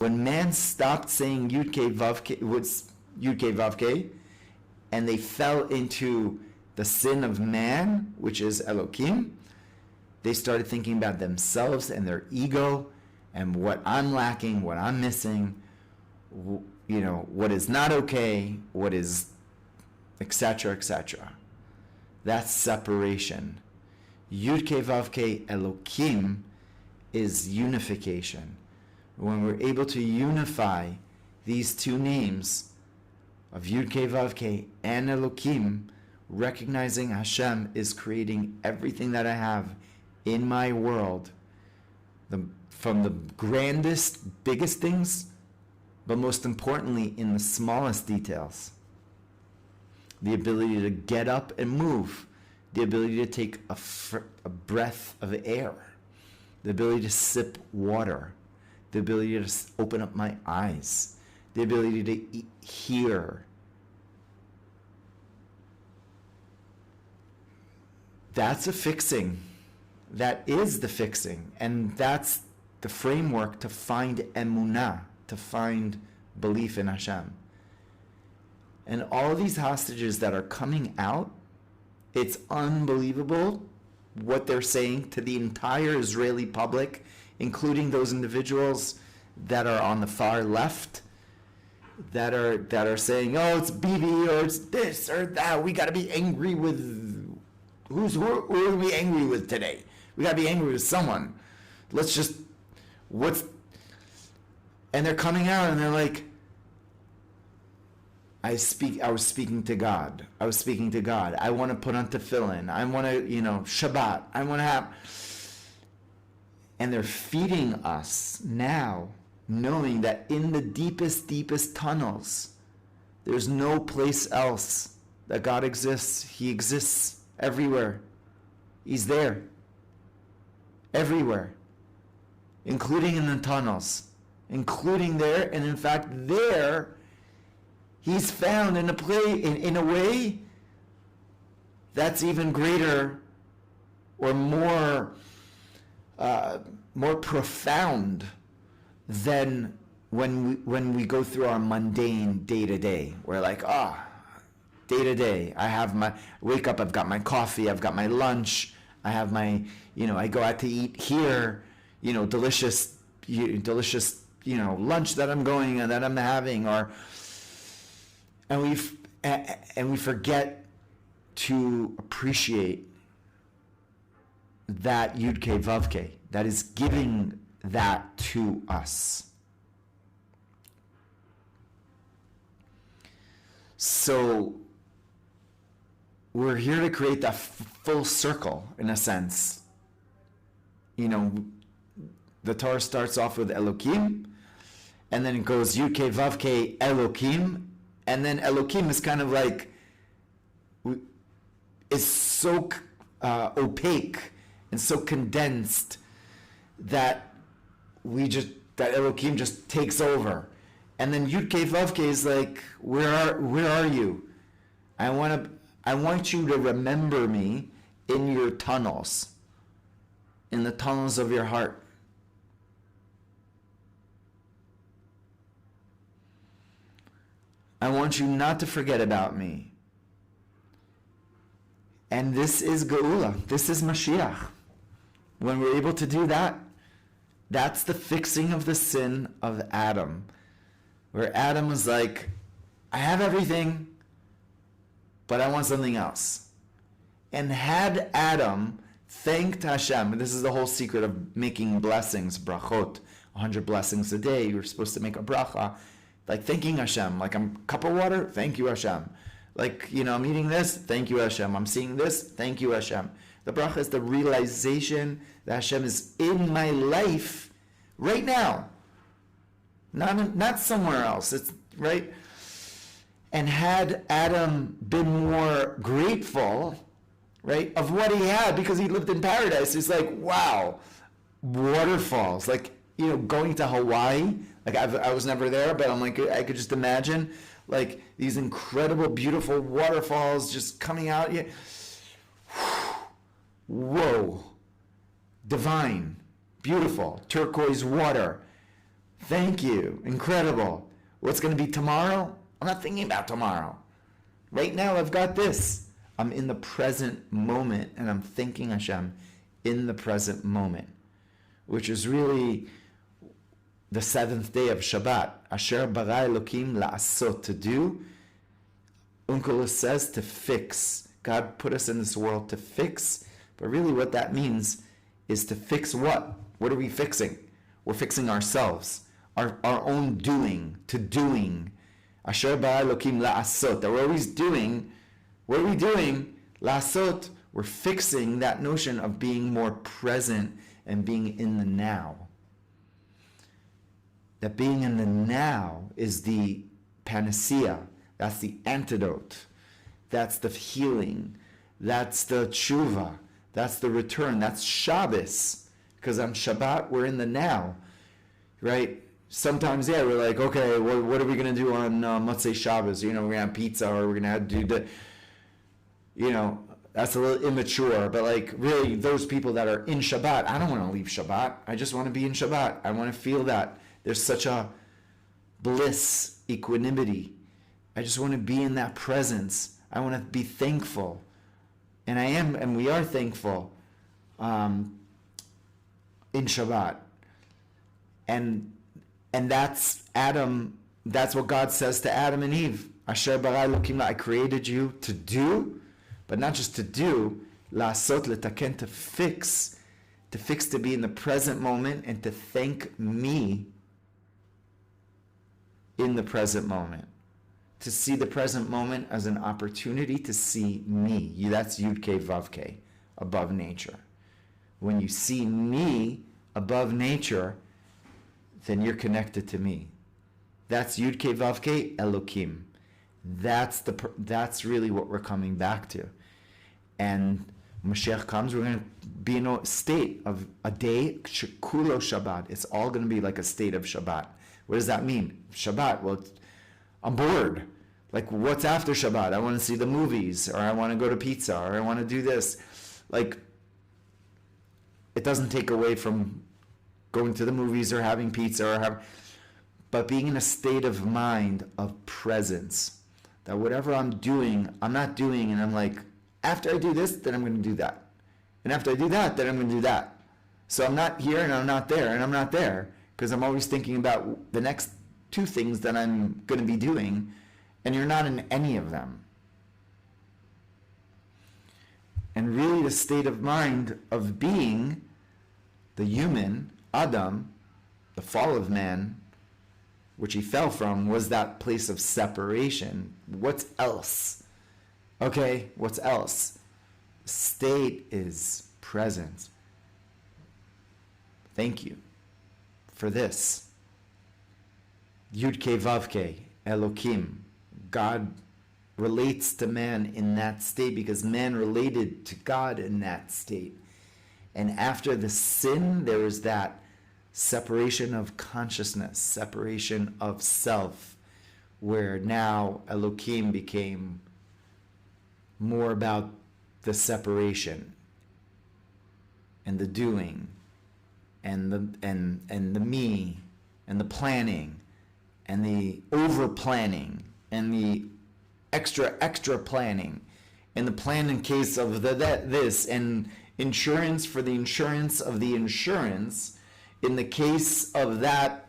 When man stopped saying Yud Kei Vav Kei, Yud Kei Vav Kei, and they fell into the sin of man, which is Elohim, they started thinking about themselves and their ego and what I'm lacking, what I'm missing, what is not okay, what is, etc., etc. That's separation. Yud Kei Vav Kei Elohim is unification. When we're able to unify these two names of Yud Kei Vav Kei and Elohim, recognizing Hashem is creating everything that I have in my world, from the grandest, biggest things, but most importantly, in the smallest details. The ability to get up and move, the ability to take a breath of air, the ability to sip water, the ability to open up my eyes, the ability to hear. That's a fixing. That is the fixing. And that's the framework to find emunah, to find belief in Hashem. And all these hostages that are coming out, it's unbelievable what they're saying to the entire Israeli public, including those individuals that are on the far left, that are saying, oh, it's Bibi, or it's this or that. We got to be angry with who are we angry with today? We got to be angry with someone. Let's just and they're coming out and they're like, I was speaking to God. I was speaking to God. I want to put on tefillin. I want to, Shabbat. I want to have. And they're feeding us now, knowing that in the deepest, deepest tunnels, there's no place else that God exists. He exists everywhere. He's there. Everywhere. Including in the tunnels. Including there. And in fact, there, He's found in a way that's even greater or more profound than when we go through our mundane day to day. We're like, day to day. Wake up, I've got my coffee, I've got my lunch, I have my, I go out to eat here, delicious, lunch that I'm having, and we forget to appreciate that Yud Kei Vav Kei that is giving that to us. So we're here to create that full circle, in a sense. The Torah starts off with Elohim, and then it goes Yud Kei Vav Kei Elohim, and then Elohim is kind of like, is so opaque and so condensed that Elohim just takes over. And then Yud Kei Vav Kei is like, where are you? I want you to remember me in your tunnels, in the tunnels of your heart. I want you not to forget about me. And this is Geula. This is Mashiach. When we're able to do that, that's the fixing of the sin of Adam. Where Adam was like, I have everything, but I want something else. And had Adam thanked Hashem, and this is the whole secret of making blessings, brachot, 100 blessings a day, you're supposed to make a bracha, like thanking Hashem, like I'm a cup of water, thank you Hashem. Like, I'm eating this, thank you Hashem. I'm seeing this, thank you Hashem. The bracha is the realization that Hashem is in my life right now. Not somewhere else. It's right. And had Adam been more grateful, right, of what he had, because he lived in paradise, he's like, wow, waterfalls, like, going to Hawaii. Like I was never there, but I'm like, I could just imagine like these incredible, beautiful waterfalls just coming out. Yeah. Whoa, divine, beautiful, turquoise water, Thank you. Incredible. What's going to be tomorrow? I'm not thinking about tomorrow. Right now, I've got this. I'm in the present moment, and I'm thanking Hashem in the present moment, which is really the seventh day of Shabbat. Asher bara Elokim la'asot, to do. Onkelos says to fix. God put us in this world to fix, but really what that means is to fix what? What are we fixing? We're fixing ourselves, our own doing, to doing. Asher bara Elokim la'asot, that we're always doing. What are we doing? La'asot, we're fixing that notion of being more present and being in the now. That being in the now is the panacea. That's the antidote. That's the healing. That's the Teshuvah. That's the return. That's Shabbos. Because on Shabbat, we're in the now. Right? Sometimes, we're like, okay, what are we going to do on Motzei Shabbos? We're going to have pizza, or we're going to do the... that's a little immature, but like really those people that are in Shabbat, I don't want to leave Shabbat. I just want to be in Shabbat. I want to feel that there's such a bliss, equanimity. I just want to be in that presence. I want to be thankful. And I am, and we are thankful in Shabbat. And that's Adam, that's what God says to Adam and Eve. Asher bara Elokim la, I created you to do, but not just to do, la'asot letaken, to fix, to be in the present moment and to thank me in the present moment. To see the present moment as an opportunity to see me. That's Yud-K Vav-K, above nature. When you see me above nature, then you're connected to me. That's Yud-K Vav-K, Elokim. That's really what we're coming back to. And Mashiach comes, we're going to be in a state of a day, Shekulo Shabbat. It's all going to be like a state of Shabbat. What does that mean? Shabbat, well, I'm bored. Like, what's after Shabbat? I want to see the movies, or I want to go to pizza, or I want to do this. Like, it doesn't take away from going to the movies or having pizza, but being in a state of mind of presence. That whatever I'm doing, I'm not doing, and I'm like, after I do this, then I'm going to do that. And after I do that, then I'm going to do that. So I'm not here, and I'm not there, and I'm not there, because I'm always thinking about the next two things that I'm going to be doing, and you're not in any of them. And really the state of mind of being the human, Adam, the fall of man, which he fell from, was that place of separation. What's else? Okay, what's else? State is present. Thank you for this. Yud-K Vav-K, Elokim. God relates to man in that state because man related to God in that state. And after the sin, there was that separation of consciousness, separation of self, where now Elokim became more about the separation and the doing and the me and the planning and the over planning and the extra planning and the plan in case of this and insurance for the insurance of the insurance. In the case of that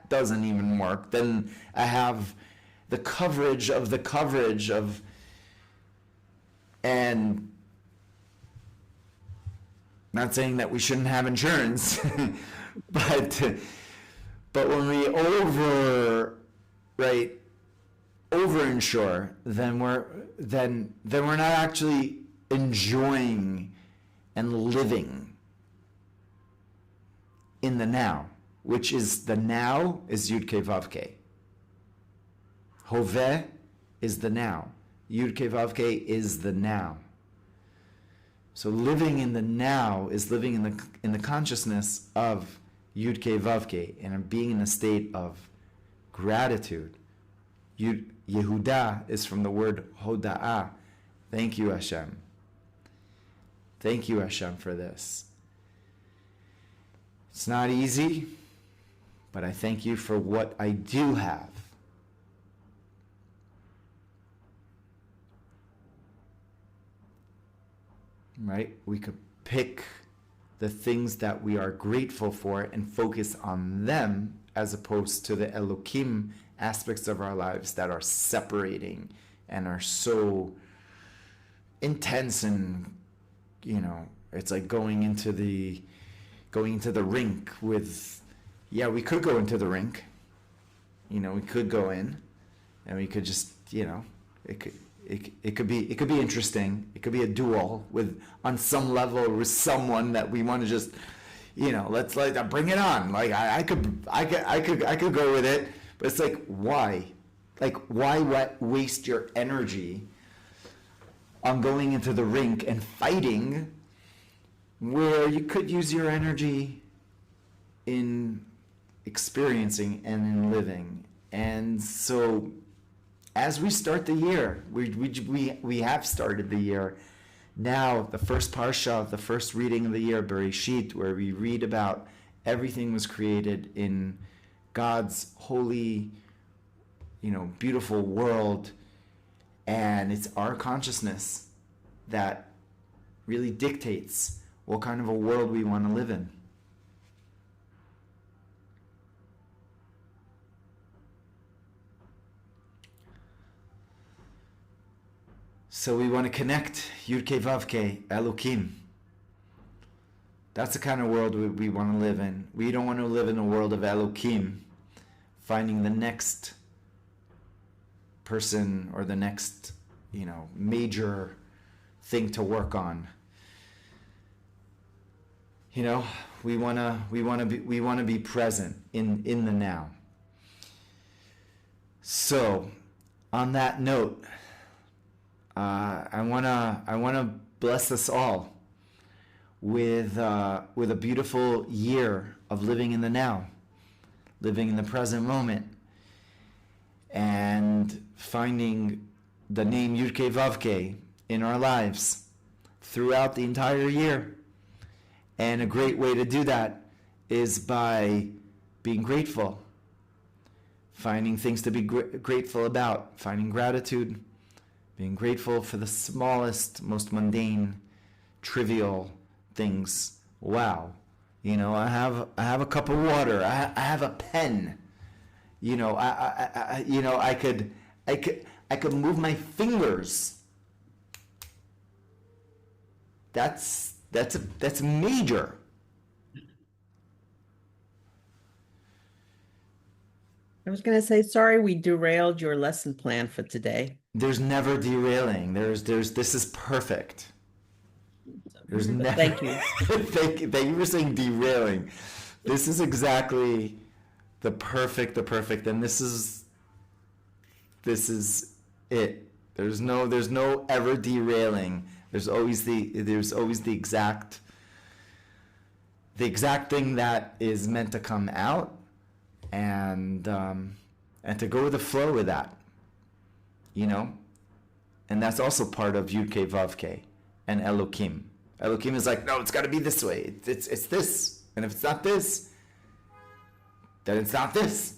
doesn't even work. Then I have the coverage of, and not saying that we shouldn't have insurance, but when we over-insure, then we're not actually enjoying and living in the now, which is the now is Yud-K Vav-K. Hoveh is the now. Yud-K Vav-K is the now. So living in the now is living in the consciousness of Yud-K Vav-K and being in a state of gratitude. Yehuda is from the word Hoda'ah. Thank you, Hashem. Thank you, Hashem, for this. It's not easy, but I thank you for what I do have. Right? We could pick the things that we are grateful for and focus on them, as opposed to the Elohim aspects of our lives that are separating and are so intense, and it's like going into the rink with, we could go into the rink, we could go in and we could just, it could be interesting. It could be a duel on some level with someone that we want to just, let's bring it on. Like I could go with it, but it's like, why? Like, why waste your energy on going into the rink and fighting, where you could use your energy in experiencing and in living? And so, as we start the year, we have started the year. Now, the first parsha, the first reading of the year, Bereshit, where we read about everything was created in God's holy, beautiful world. And it's our consciousness that really dictates what kind of a world we want to live in. So we want to connect Yud-Kei Vav-Kei, Elohim. That's the kind of world we want to live in. We don't want to live in a world of Elohim, finding the next person or the next, major thing to work on. We want to be present in the now. So, on that note, I wanna bless us all with a beautiful year of living in the now, living in the present moment, and finding the name Yud-Kei Vav-Kei in our lives throughout the entire year. And a great way to do that is by being grateful, finding things to be grateful about, finding gratitude, being grateful for the smallest, most mundane, trivial things. Wow, I have a cup of water. I have a pen. I could move my fingers. That's major. I was going to say, sorry, we derailed your lesson plan for today. There's never derailing. This is perfect. There's never. Thank you. Thank you for saying derailing. This is exactly the perfect, and this is it. There's no ever derailing. There's always the exact thing that is meant to come out, and to go with the flow with that. And that's also part of Yud-Kei Vav-Kei and Elohim. Elohim is like, no, it's got to be this way. It's this, and if it's not this, then it's not this.